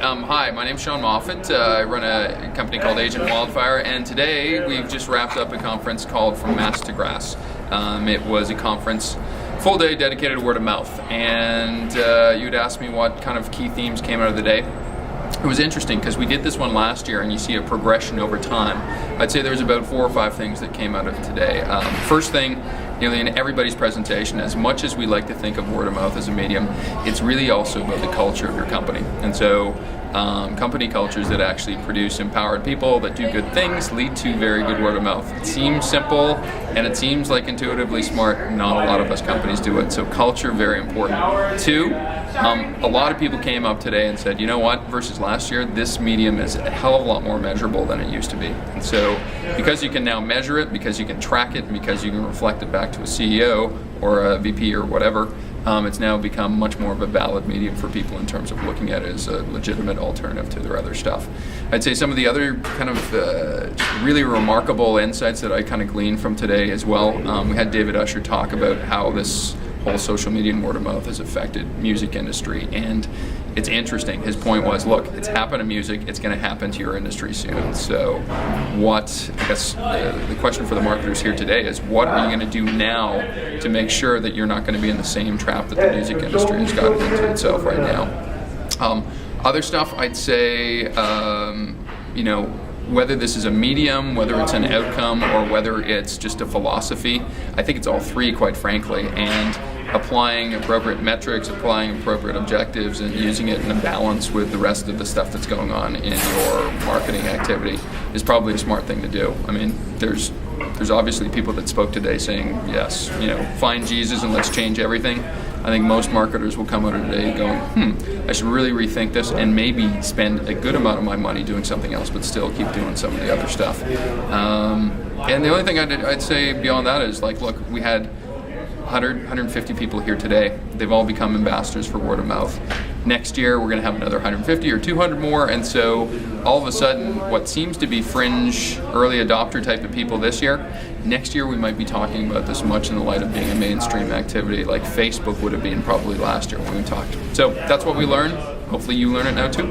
Hi, my name's Sean Moffitt. I run a company called Agent Wildfire, and today we've just wrapped up a conference called From Mass to Grass. It was a conference, full day dedicated to word of mouth, and you'd asked me what kind of key themes came out of the day. It was interesting because we did this one last year and you see a progression over time. I'd say there's about 4 or 5 things that came out of today. First thing, in everybody's presentation, as much as we like to think of word of mouth as a medium, it's really also about the culture of your company. And so company cultures that actually produce empowered people that do good things lead to very good word of mouth. It seems simple and it seems like intuitively smart. Not a lot of us companies do it. So culture, very important. 2, a lot of people came up today and said, you know what, versus last year, this medium is a hell of a lot more measurable than it used to be. And so because you can now measure it, because you can track it, because you can reflect it back to a CEO or a VP or whatever, it's now become much more of a valid medium for people in terms of looking at it as a legitimate alternative to their other stuff. I'd say some of the other kind of really remarkable insights that I kind of gleaned from today as well. We had David Usher talk about how this whole social media and word of mouth has affected music industry, and it's interesting. His point was, look, it's happened to music, it's going to happen to your industry soon. So I guess the question for the marketers here today is, what are you going to do now to make sure that you're not going to be in the same trap that the music industry has gotten into itself right now? Other stuff, I'd say, whether this is a medium, whether it's an outcome, or whether it's just a philosophy, I think it's all 3, quite frankly, and applying appropriate metrics, applying appropriate objectives, and using it in a balance with the rest of the stuff that's going on in your marketing activity is probably a smart thing to do. I mean, there's obviously people that spoke today saying, yes, find Jesus and let's change everything. I think most marketers will come out of today going, I should really rethink this and maybe spend a good amount of my money doing something else, but still keep doing some of the other stuff. And the only thing I'd say beyond that is, look, we had 150 people here today. They've all become ambassadors for word of mouth. Next year, we're going to have another 150 or 200 more, and so all of a sudden, what seems to be fringe, early adopter type of people this year, next year we might be talking about this much in the light of being a mainstream activity like Facebook would have been probably last year when we talked. So that's what we learned. Hopefully you learn it now too.